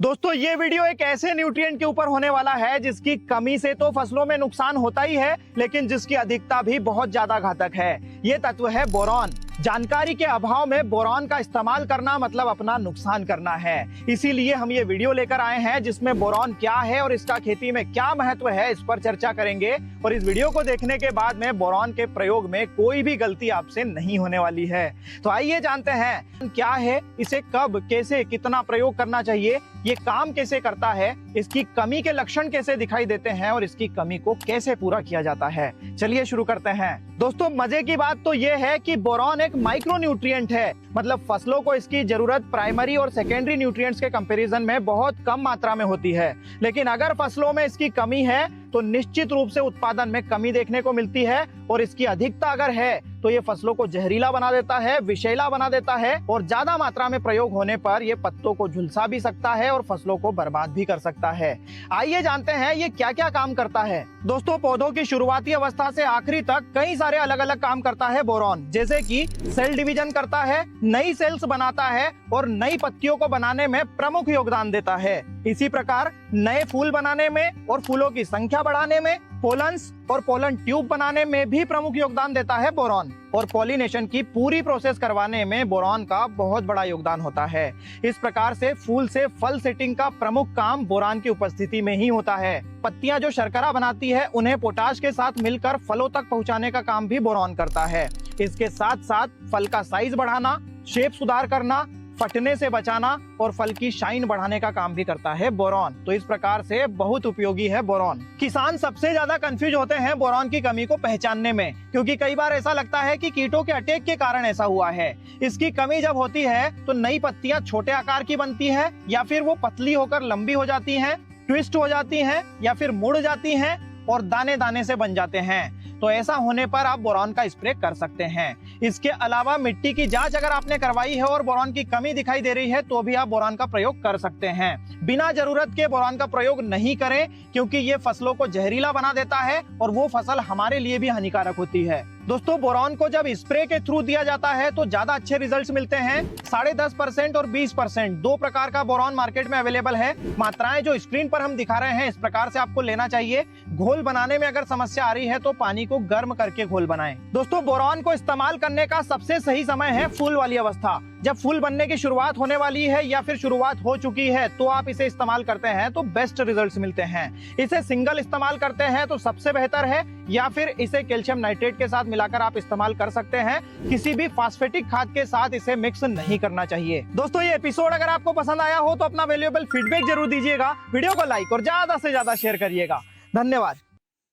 दोस्तों ये वीडियो एक ऐसे न्यूट्रिएंट के ऊपर होने वाला है जिसकी कमी से तो फसलों में नुकसान होता ही है, लेकिन जिसकी अधिकता भी बहुत ज्यादा घातक है। ये तत्व है बोरॉन। जानकारी के अभाव में बोरॉन का इस्तेमाल करना मतलब अपना नुकसान करना है। इसीलिए हम ये वीडियो लेकर आए हैं जिसमें बोरॉन क्या है और इसका खेती में क्या महत्व है, इस पर चर्चा करेंगे। और इस वीडियो को देखने के बाद में बोरॉन के प्रयोग में कोई भी गलती आपसे नहीं होने वाली है। तो आइए जानते हैं क्या है, इसे कब, कैसे, कितना प्रयोग करना चाहिए, ये काम कैसे करता है, इसकी कमी के लक्षण कैसे दिखाई देते हैं और इसकी कमी को कैसे पूरा किया जाता है। चलिए शुरू करते हैं। दोस्तों मजे की बात तो ये है कि बोरॉन एक माइक्रो न्यूट्रिएंट है, मतलब फसलों को इसकी जरूरत प्राइमरी और सेकेंडरी न्यूट्रिएंट्स के कंपैरिजन में बहुत कम मात्रा में होती है। लेकिन अगर फसलों में इसकी कमी है तो निश्चित रूप से उत्पादन में कमी देखने को मिलती है, और इसकी अधिकता अगर है तो ये फसलों को जहरीला बना देता है, विषैला बना देता है, और ज्यादा मात्रा में प्रयोग होने पर ये पत्तों को झुलसा भी सकता है और फसलों को बर्बाद भी कर सकता है। आइए जानते हैं ये क्या क्या काम करता है। दोस्तों पौधों की शुरुआती अवस्था से आखिरी तक कई सारे अलग अलग काम करता है बोरॉन, जैसे कि सेल डिवीजन करता है, नई सेल्स बनाता है और नई पत्तियों को बनाने में प्रमुख योगदान देता है। इसी प्रकार नए फूल बनाने में और फूलों की संख्या बढ़ाने में, पोलन्स और पोलन ट्यूब बनाने में भी प्रमुख योगदान देता है बोरॉन। और पॉलिनेशन की पूरी प्रोसेस करवाने में बोरॉन का बहुत बड़ा योगदान होता है। इस प्रकार से फूल से फल सेटिंग का प्रमुख काम बोरॉन की उपस्थिति में ही होता है। पत्तियां जो शर्करा बनाती है उन्हें पोटाश के साथ मिलकर फलों तक पहुंचाने का काम भी बोरॉन करता है। इसके साथ साथ फल का साइज बढ़ाना, शेप सुधार करना, फटने से बचाना और फल की शाइन बढ़ाने का काम भी करता है बोरॉन। तो इस प्रकार से बहुत उपयोगी है बोरॉन। किसान सबसे ज्यादा कंफ्यूज होते हैं बोरॉन की कमी को पहचानने में, क्योंकि कई बार ऐसा लगता है कि कीटों के अटैक के कारण ऐसा हुआ है। इसकी कमी जब होती है तो नई पत्तियां छोटे आकार की बनती है, या फिर वो पतली होकर लंबी हो जाती हैं, ट्विस्ट हो जाती हैं, या फिर मुड़ जाती हैं और दाने दाने से बन जाते हैं। तो ऐसा होने पर आप बोरॉन का स्प्रे कर सकते हैं। इसके अलावा मिट्टी की जांच अगर आपने करवाई है और बोरॉन की कमी दिखाई दे रही है तो भी आप बोरॉन का प्रयोग कर सकते हैं। बिना जरूरत के बोरॉन का प्रयोग नहीं करें, क्योंकि ये फसलों को जहरीला बना देता है और वो फसल हमारे लिए भी हानिकारक होती है। दोस्तों बोरॉन को जब स्प्रे के थ्रू दिया जाता है तो ज्यादा अच्छे रिजल्ट्स मिलते हैं। 10.5% और 20%, दो प्रकार का बोरॉन मार्केट में अवेलेबल है। मात्राएं जो स्क्रीन पर हम दिखा रहे हैं इस प्रकार से आपको लेना चाहिए। घोल बनाने में अगर समस्या आ रही है तो पानी को गर्म करके घोल बनाएं। दोस्तों बोरॉन को इस्तेमाल करने का सबसे सही समय है फूल वाली अवस्था। जब फूल बनने की शुरुआत होने वाली है या फिर शुरुआत हो चुकी है तो आप इसे इस्तेमाल करते हैं तो बेस्ट रिजल्ट्स मिलते हैं। इसे सिंगल इस्तेमाल करते हैं तो सबसे बेहतर है, या फिर इसे कैल्शियम नाइट्रेट के साथ मिलाकर आप इस्तेमाल कर सकते हैं। किसी भी फास्फेटिक खाद के साथ इसे मिक्स नहीं करना चाहिए। दोस्तों ये एपिसोड अगर आपको पसंद आया हो तो अपना वैल्यूएबल फीडबैक जरूर दीजिएगा। वीडियो को लाइक और ज्यादा से ज्यादा शेयर करिएगा। धन्यवाद।